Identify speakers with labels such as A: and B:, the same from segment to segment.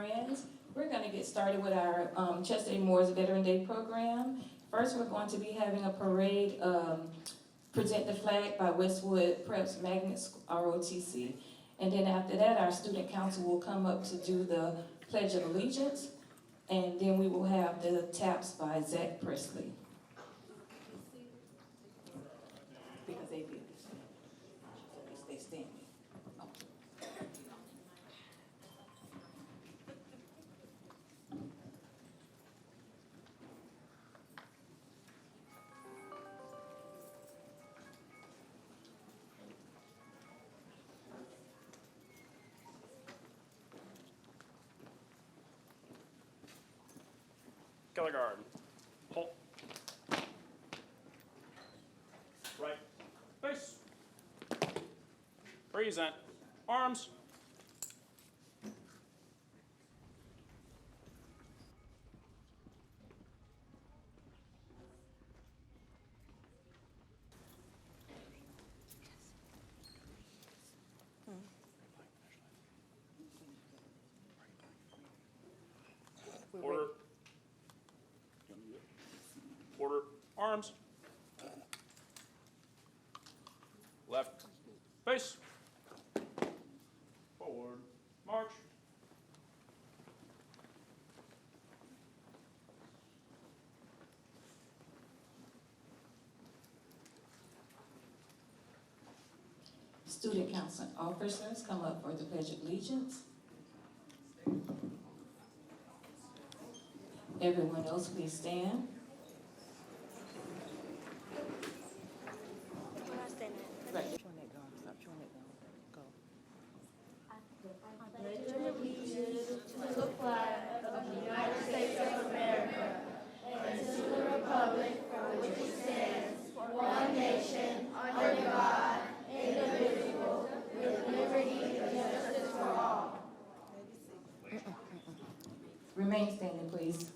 A: friends. We're going to get started with our Chester A. Moore's Veteran Day program. First, we're going to be having a parade, Present the Flag by Westwood Preps Magnet ROTC. And then after that, our student council will come up to do the Pledge of Allegiance. And then we will have the taps by Zach Presley. Because they did this. They stand.
B: Color guard. Halt. Right. Face. Present. Arms. Order. Order. Arms. Left. Face. Forward. March.
A: Student council officers come up for the Pledge of Allegiance. Everyone else, please stand. Right. Remain standing, please.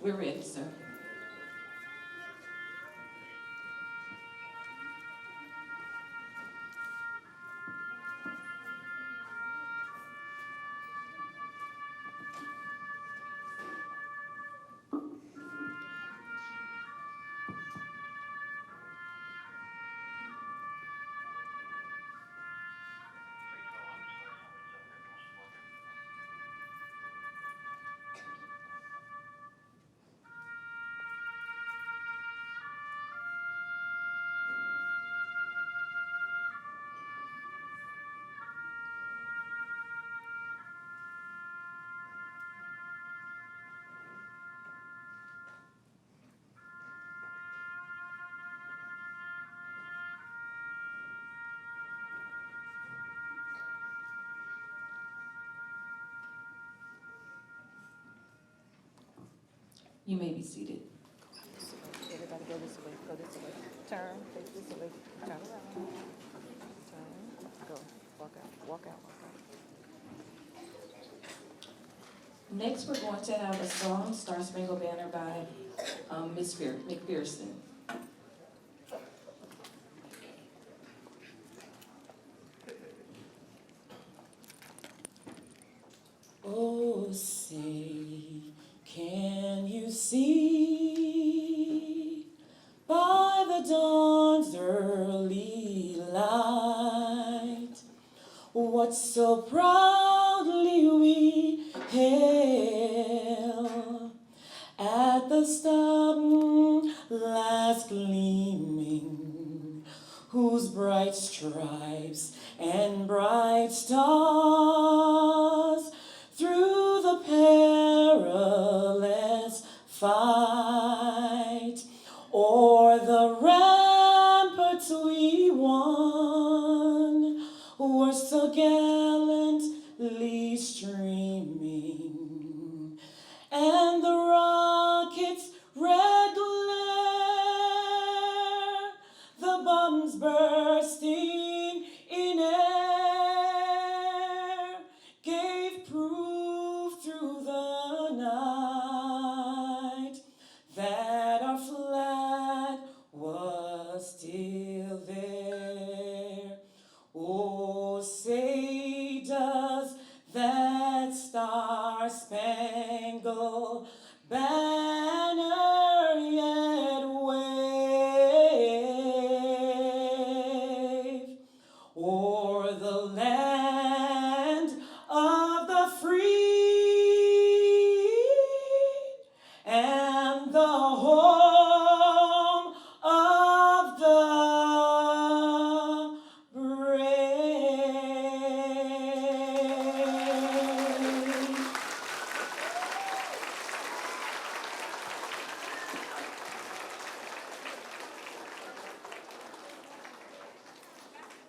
A: We're ready, sir. You may be seated.
C: Everybody go this way, turn, face this way, turn around, turn, go, walk out, walk out, walk out.
A: Next, we're going to have a song, Star Spangled Banner by Miss McPherson. Oh, say, can you see by the dawn's early light what so proudly we hail at the star last gleaming, whose bright stripes and bright stars through the perilous fight o'er the ramparts we won were so gallantly streaming, and the rocket's red glare, the bombs bursting in air, gave proof through the night that our flag was still there. Oh, say does that star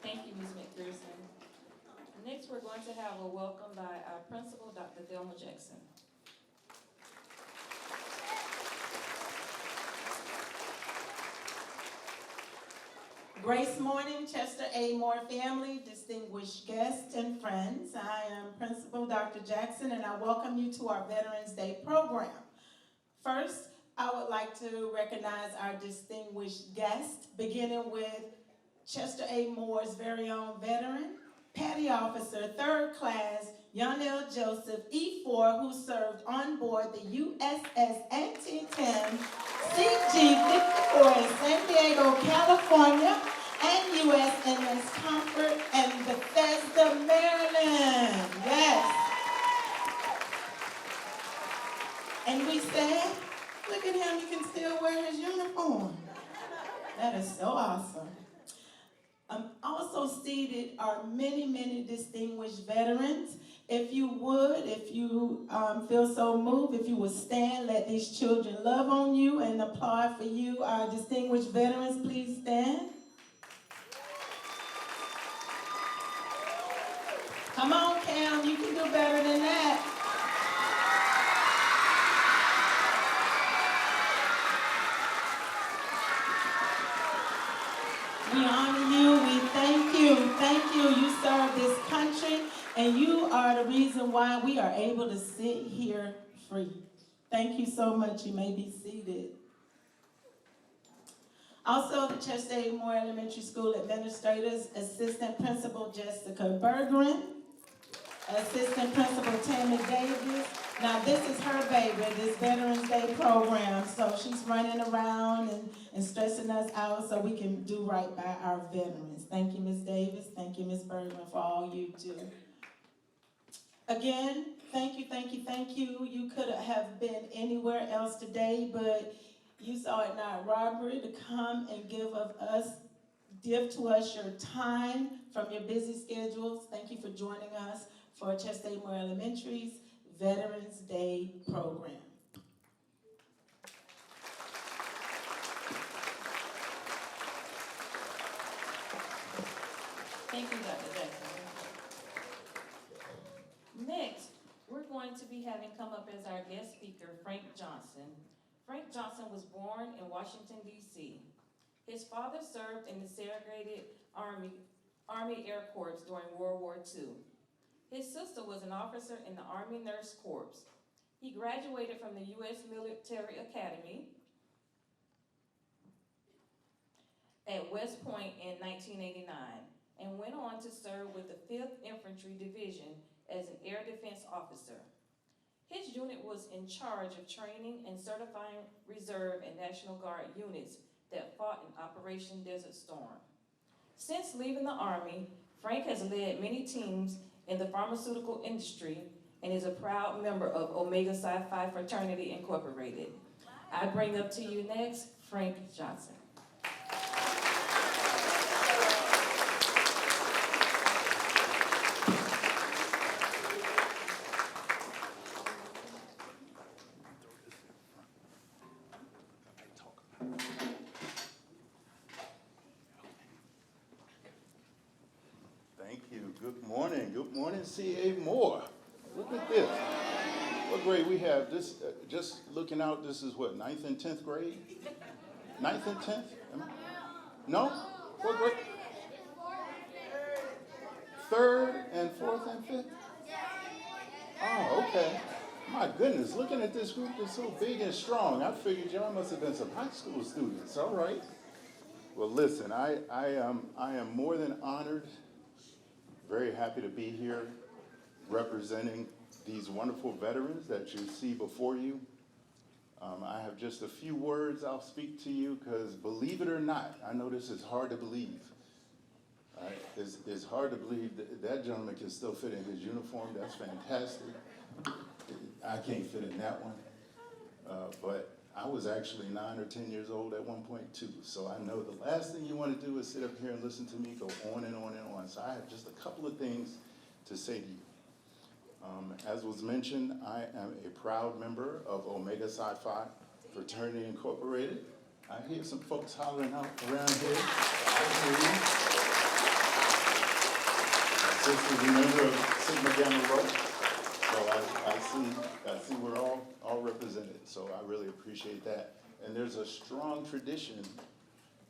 A: Thank you, Ms. McPherson. Next, we're going to have a welcome by our principal, Dr. Thelma Jackson.
D: Grace morning, Chester A. Moore family, distinguished guests and friends. I am Principal Dr. Jackson, and I welcome you to our Veterans Day program. First, I would like to recognize our distinguished guests, beginning with Chester A. Moore's very own veteran, Petty Officer, 3rd Class, Yonel Joseph, E4, who served on board the USS Antietam CG-54 in San Diego, California, and USNS Comfort and Bethesda, Maryland. Yes. And we said, look at him, he can still wear his uniform. That is so awesome. Also seated are many, many distinguished veterans. If you would, if you feel so moved, if you would stand, let these children love on you and applaud for you. Our distinguished veterans, please stand. Come on, Cam, you can do better than that. We honor you, we thank you. Thank you, you serve this country, and you are the reason why we are able to sit here free. Thank you so much, you may be seated. Also, the Chester A. Moore Elementary School Administrators, Assistant Principal Jessica Bergeron, Assistant Principal Tammy Davis. Now, this is her baby, this Veterans Day program, so she's running around and stressing us out so we can do right by our veterans. Thank you, Ms. Davis. Thank you, Ms. Bergman, for all you do. Again, thank you, thank you, thank you. You could have been anywhere else today, but you saw it not robbery to come and give to us your time from your busy schedules. Thank you for joining us for Chester A. Moore Elementary's Veterans Day program.
A: Thank you, Dr. Jackson. Next, we're going to be having come up as our guest speaker, Frank Johnson. Frank Johnson was born in Washington, D.C. His father served in the segregated Army Air Corps during World War II. His sister was an officer in the Army Nurse Corps. He graduated from the U.S. Military Academy at West Point in 1989 and went on to serve with the 5th Infantry Division as an air defense officer. His unit was in charge of training and certifying Reserve and National Guard units that fought in Operation Desert Storm. Since leaving the Army, Frank has led many teams in the pharmaceutical industry and is a proud member of Omega Psi Phi Fraternity Incorporated. I bring up to you next, Frank Johnson.
E: Thank you. Good morning. Good morning, C.A. Moore. Look at this. What grade we have? This, just looking out, this is what, 9th and 10th grade? 9th and 10th? No? What grade? 3rd and 4th and 5th? Oh, okay. My goodness, looking at this group that's so big and strong, I figured y'all must have been some high school students. All right. Well, listen, I am more than honored, very happy to be here representing these wonderful veterans that you see before you. I have just a few words I'll speak to you because believe it or not, I know this is hard to believe. It's hard to believe that gentleman can still fit in his uniform. That's fantastic. I can't fit in that one. But I was actually 9 or 10 years old at one point too. So I know the last thing you want to do is sit up here and listen to me go on and on and on. So I have just a couple of things to say to you. As was mentioned, I am a proud member of Omega Psi Phi Fraternity Incorporated. I hear some folks hollering out around here. I hear you. Sister's a member of Sigma Gamma Rho. So I see we're all represented, so I really appreciate that. And there's a strong tradition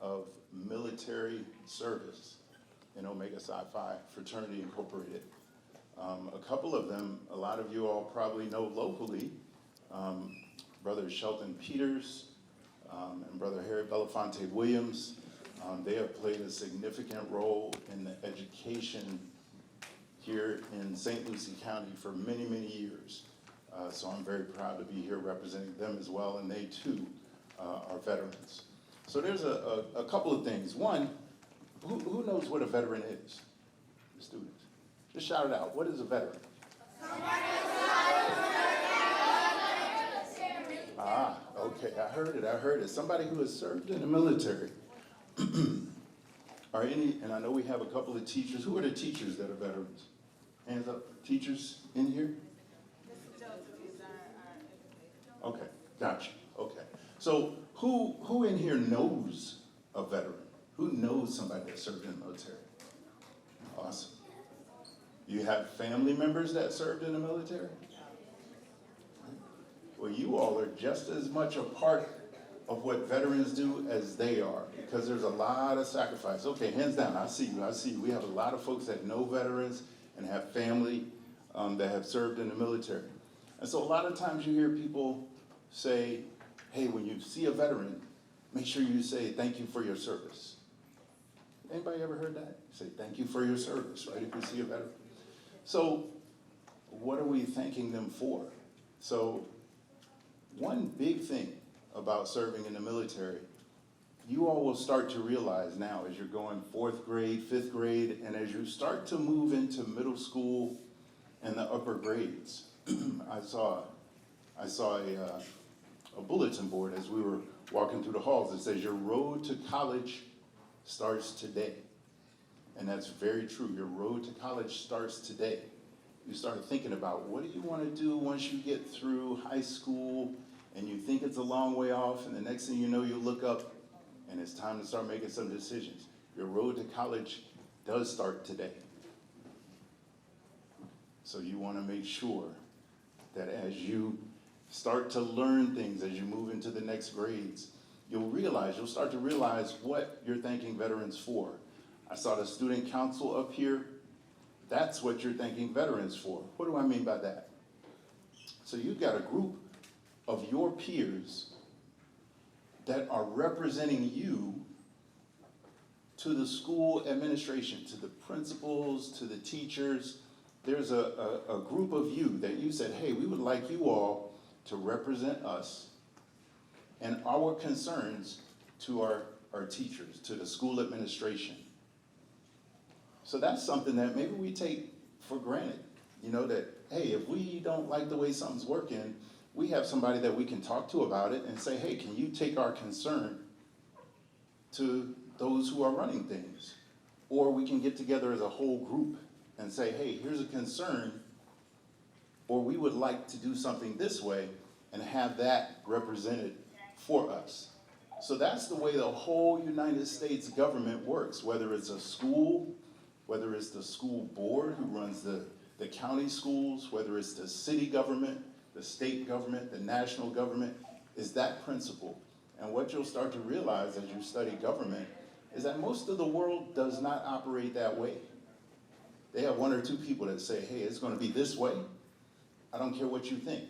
E: of military service in Omega Psi Phi Fraternity Incorporated. A couple of them, a lot of you all probably know locally, Brother Shelton Peters and Brother Harry Belafonte Williams. They have played a significant role in the education here in St. Lucie County for many, many years. So I'm very proud to be here representing them as well, and they too are veterans. So there's a couple of things. One, who knows what a veteran is? The students. Just shout it out. What is a veteran? Ah, okay, I heard it. Somebody who has served in the military. Are any, and I know we have a couple of teachers. Who are the teachers that are veterans? Hands up. Teachers in here? Okay, gotcha. Okay. So who in here knows a veteran? Who knows somebody that served in the military? Awesome. You have family members that served in the military? Well, you all are just as much a part of what veterans do as they are, because there's a lot of sacrifice. Okay, hands down, I see you. We have a lot of folks that know veterans and have family that have served in the military. And so a lot of times you hear people say, hey, when you see a veteran, make sure you say thank you for your service. Anybody ever heard that? Say thank you for your service, right, if you see a veteran. So what are we thanking them for? So one big thing about serving in the military, you all will start to realize now as you're going 4th grade, 5th grade, and as you start to move into middle school and the upper grades. I saw a bulletin board as we were walking through the halls that says your road to college starts today. And that's very true. Your road to college starts today. You start thinking about what do you want to do once you get through high school and you think it's a long way off, and the next thing you know, you look up and it's time to start making some decisions. Your road to college does start today. So you want to make sure that as you start to learn things, as you move into the next grades, you'll start to realize what you're thanking veterans for. I saw the student council up here. That's what you're thanking veterans for. What do I mean by that? So you've got a group of your peers that are representing you to the school administration, to the principals, to the teachers. There's a group of you that you said, hey, we would like you all to represent us and our concerns to our teachers, to the school administration. So that's something that maybe we take for granted, that, hey, if we don't like the way something's working, we have somebody that we can talk to about it and say, hey, can you take our concern to those who are running things? Or we can get together as a whole group and say, hey, here's a concern, or we would like to do something this way, and have that represented for us. So that's the way the whole United States government works, whether it's a school, whether it's the school board who runs the county schools, whether it's the city government, the state government, the national government, is that principle. And what you'll start to realize as you study government is that most of the world does not operate that way. They have one or two people that say, hey, it's going to be this way. I don't care what you think.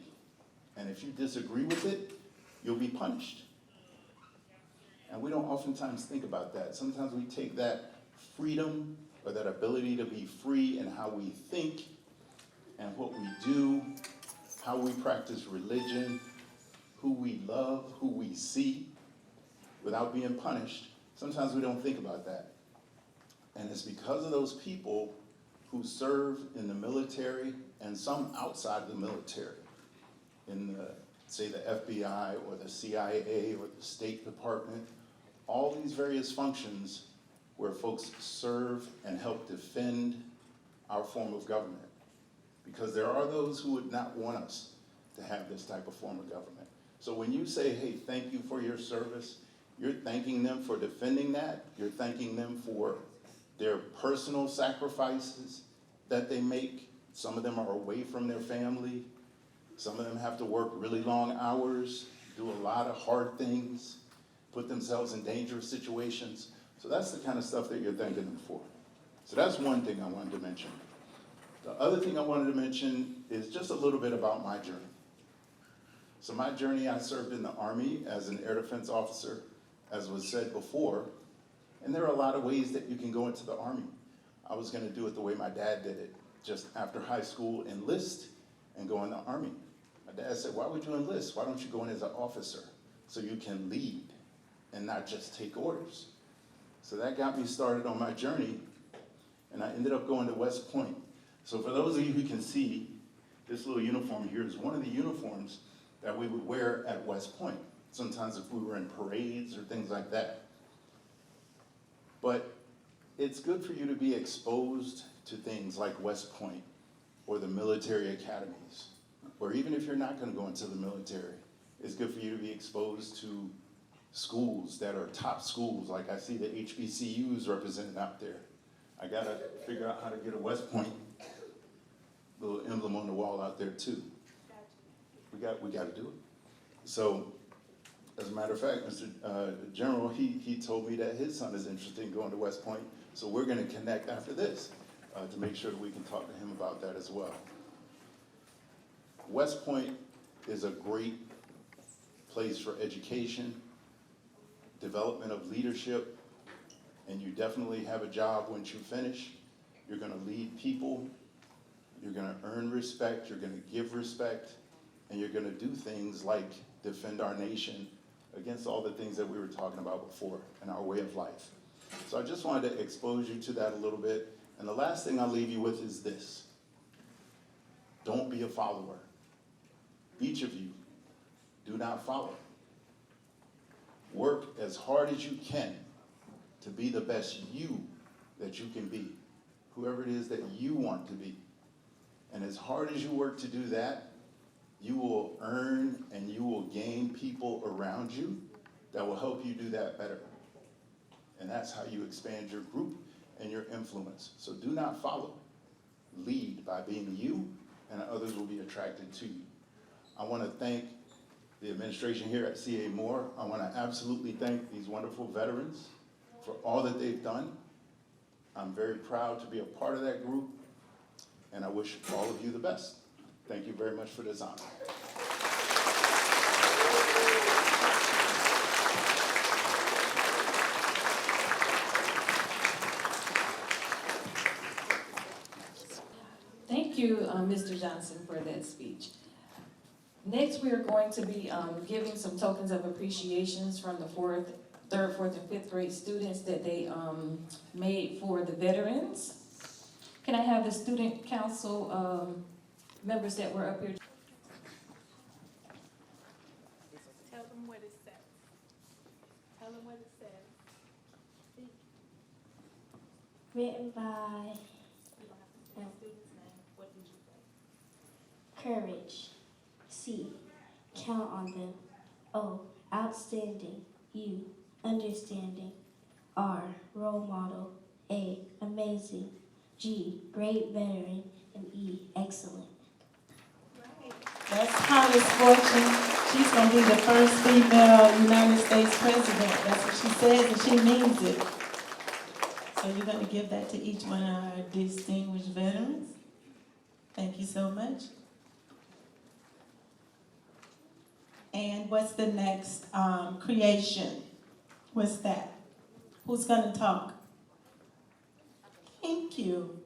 E: And if you disagree with it, you'll be punished. And we don't oftentimes think about that. Sometimes we take that freedom or that ability to be free in how we think and what we do, how we practice religion, who we love, who we see, without being punished. Sometimes we don't think about that. And it's because of those people who serve in the military and some outside of the military, in say the FBI or the CIA or the State Department, all these various functions where folks serve and help defend our form of government. Because there are those who would not want us to have this type of form of government. So when you say, hey, thank you for your service, you're thanking them for defending that, you're thanking them for their personal sacrifices that they make. Some of them are away from their family. Some of them have to work really long hours, do a lot of hard things, put themselves in dangerous situations. So that's the kind of stuff that you're thanking them for. So that's one thing I wanted to mention. The other thing I wanted to mention is just a little bit about my journey. So my journey, I served in the Army as an air defense officer, as was said before, and there are a lot of ways that you can go into the Army. I was gonna do it the way my dad did it, just after high school, enlist and go in the Army. My dad said, why would you enlist? Why don't you go in as an officer so you can lead and not just take orders? So that got me started on my journey, and I ended up going to West Point. So for those of you who can see, this little uniform here is one of the uniforms that we would wear at West Point, sometimes if we were in parades or things like that. But it's good for you to be exposed to things like West Point or the military academies, or even if you're not gonna go into the military, it's good for you to be exposed to schools that are top schools, like I see the HBCUs represented out there. I gotta figure out how to get a West Point little emblem on the wall out there too. We gotta do it. So, as a matter of fact, Mr. General, he told me that his son is interested in going to West Point, so we're gonna connect after this to make sure that we can talk to him about that as well. West Point is a great place for education, development of leadership, and you definitely have a job once you finish. You're gonna lead people, you're gonna earn respect, you're gonna give respect, and you're gonna do things like defend our nation against all the things that we were talking about before in our way of life. So I just wanted to expose you to that a little bit. And the last thing I'll leave you with is this. Don't be a follower. Each of you, do not follow. Work as hard as you can to be the best you that you can be, whoever it is that you want to be. And as hard as you work to do that, you will earn and you will gain people around you that will help you do that better. And that's how you expand your group and your influence. So do not follow. Lead by being you, and others will be attracted to you. I want to thank the administration here at CA Moore. I want to absolutely thank these wonderful veterans for all that they've done. I'm very proud to be a part of that group, and I wish all of you the best. Thank you very much for this honor.
A: Thank you, Mr. Johnson, for that speech. Next, we are going to be giving some tokens of appreciations from the third, fourth, and fifth grade students that they made for the veterans. Can I have the student council members that were up here?
F: Tell them what it says. Tell them what it says.
G: Written by
F: You don't have to say the student's name. What did you say?
G: Courage. C. Count on them. O. Outstanding. U. Understanding. R. Role model. A. Amazing. G. Great veteran. And E. Excellent.
D: That's Hollis Fortune. She's gonna be the first female United States president. That's what she says, and she means it. So you're gonna give that to each one of our distinguished veterans. Thank you so much. And what's the next creation? What's that? Who's gonna talk? Thank you.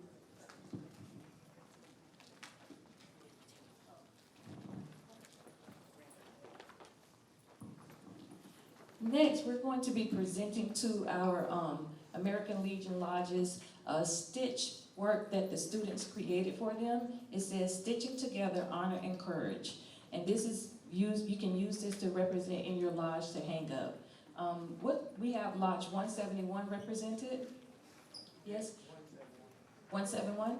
A: Next, we're going to be presenting to our American Legion Lodges a stitch work that the students created for them. It says, "Stitching Together, Honor and Courage." And this is used, you can use this to represent in your lodge to hang up. We have Lodge 171 represented? Yes? 171?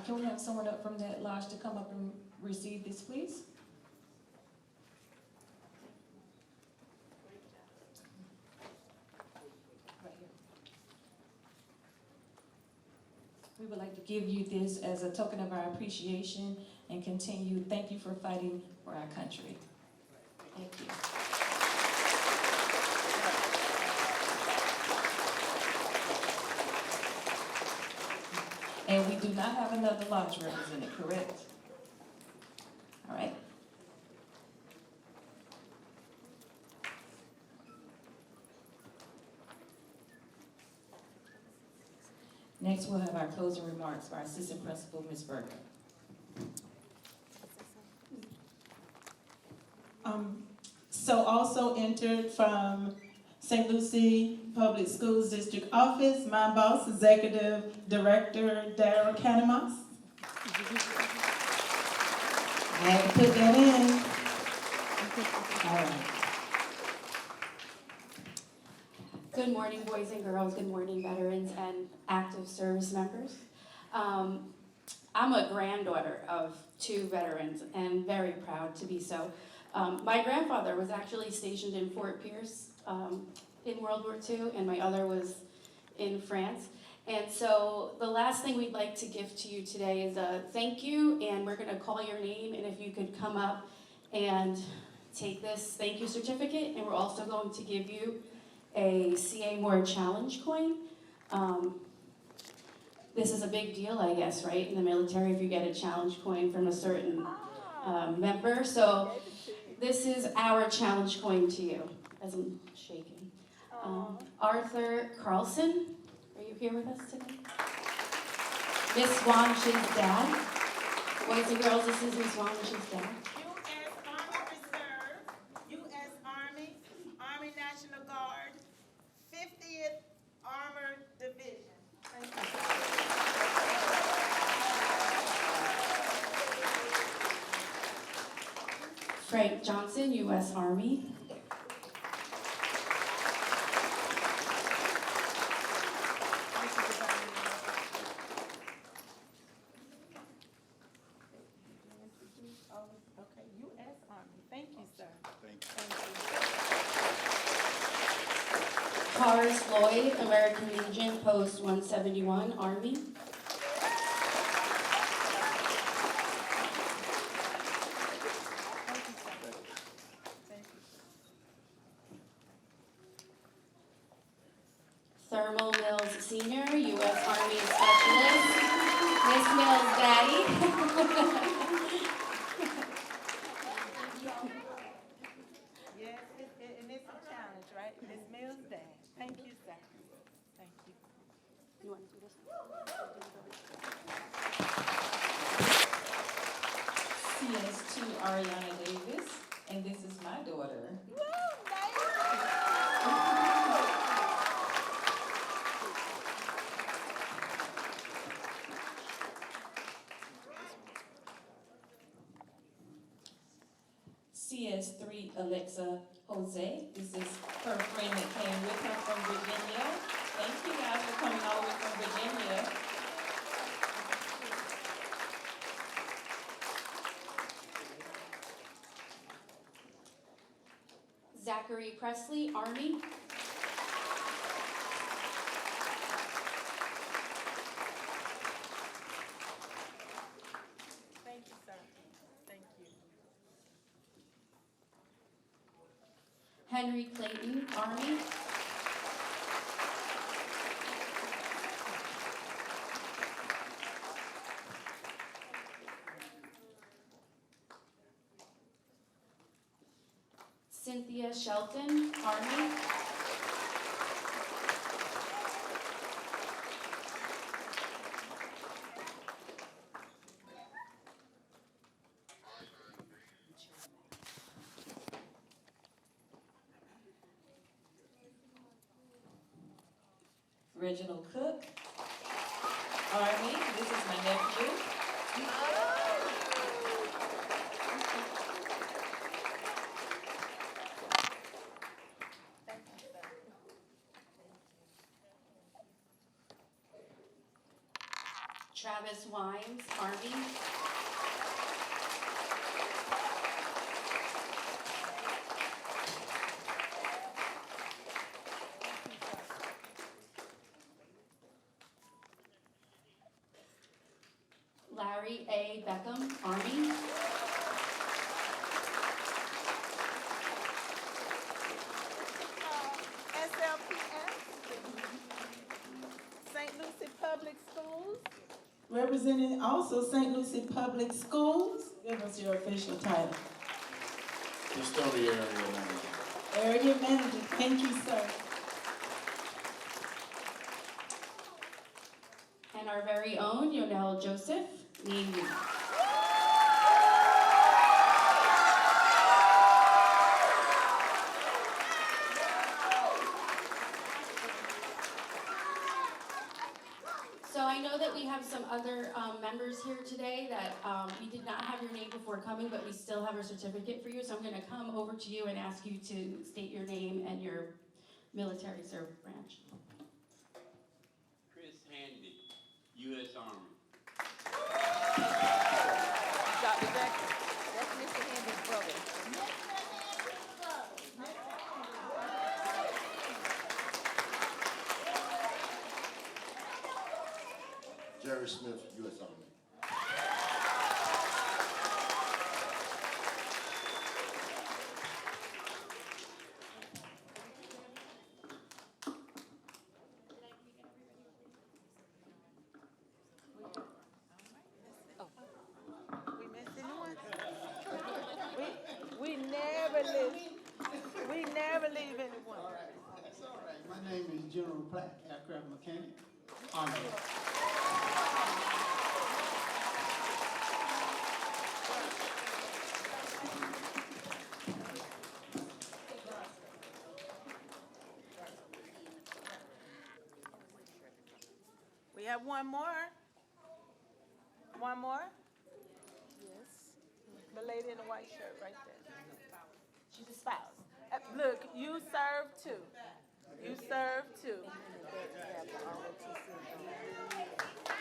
A: Can we have someone up from that lodge to come up and receive this, please? Right here. We would like to give you this as a token of our appreciation and continue. Thank you for fighting for our country. Thank you. And we do not have another lodge representative, correct? All right. Next, we'll have our closing remarks by our Assistant Principal, Ms. Berger.
D: So also entered from St. Lucie Public Schools District Office, my boss, Executive Director Daryl Canemas. I had to put that in. All right.
H: Good morning, boys and girls. Good morning, veterans and active service members. I'm a granddaughter of 2 veterans and very proud to be so. My grandfather was actually stationed in Fort Pierce in World War II, and my other was in France. And so the last thing we'd like to give to you today is a thank you, and we're going to call your name, and if you could come up and take this thank you certificate, and we're also going to give you a CA Moore Challenge coin. This is a big deal, I guess, right, in the military if you get a challenge coin from a certain member. So this is our challenge coin to you, as I'm shaking. Arthur Carlson, are you here with us today? Miss Swanish's dad. Boys and girls, this is Miss Swanish's dad.
D: U.S. Army Reserve, U.S. Army, Army National Guard, 50th Armored Division. Thank you.
H: Frank Johnson, U.S. Army.
D: Okay, U.S. Army. Thank you, sir.
E: Thank you.
H: Horace Lloyd, American Legion, Post 171, Army. Thermal Mills Senior, U.S. Army Specialist. Miss Mills' daddy.
D: Yes, and it's a challenge, right? Miss Mills' dad. Thank you, sir. Thank you.
H: You want to do this?
A: CS2 Ariana Davis, and this is my daughter. CS3 Alexa Jose, this is her friend that came with her from Virginia. Thank you guys for coming all the way from Virginia.
H: Zachary Presley, Army.
D: Thank you, sir. Thank you.
H: Henry Clayton, Army. Cynthia Shelton, Army.
A: Reginald Cook, Army, this is my nephew.
H: Travis Wines, Army. Gary A. Beckham, Army.
C: SLPS, St. Lucie Public Schools.
D: Representing also St. Lucie Public Schools, give us your official title.
E: Custodial area manager.
D: Area Manager, thank you, sir.
H: And our very own Yonel Joseph, Navy. So I know that we have some other members here today that we did not have your name before coming, but we still have a certificate for you. So I'm going to come over to you and ask you to state your name and your military service branch.
I: Chris Handy, U.S. Army.
C: Dr. Jackson, that's Mr. Handy's brother.
J: Jerry Smith, U.S. Army.
C: We missed anyone? We never leave. We never leave anyone.
K: That's all right. My name is General Platt, aircraft mechanic, Army.
C: We have one more. One more? Yes. The lady in the white shirt right there. She's a spouse. Look, you serve too. You serve too.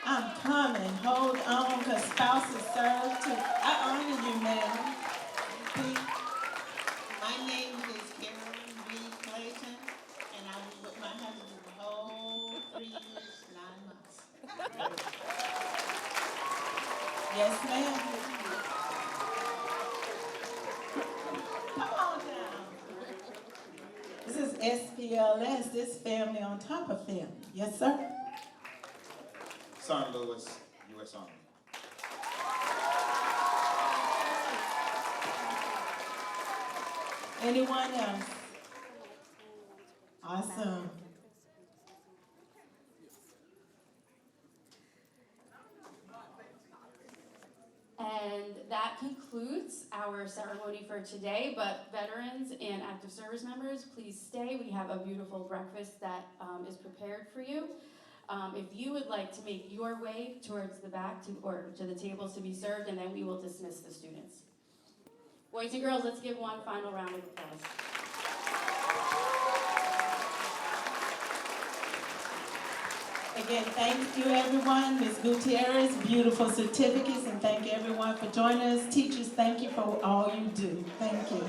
D: I'm coming, hold on, cause spouses serve too. I honor you, ma'am.
L: My name is Carolyn B. Clayton, and I was with my husband the whole 3 years, 9 months.
D: Yes, ma'am. Come on down. This is SPLS, this family on top of family. Yes, sir?
J: Son Lewis, U.S. Army.
D: Anyone else? Awesome.
H: And that concludes our ceremony for today, but veterans and active service members, please stay. We have a beautiful breakfast that is prepared for you. If you would like to make your way towards the back or to the tables to be served, and then we will dismiss the students. Boys and girls, let's give one final round of applause.
D: Again, thank you everyone. Ms. Gutierrez, beautiful certificates, and thank everyone for joining us. Teachers, thank you for all you do. Thank you.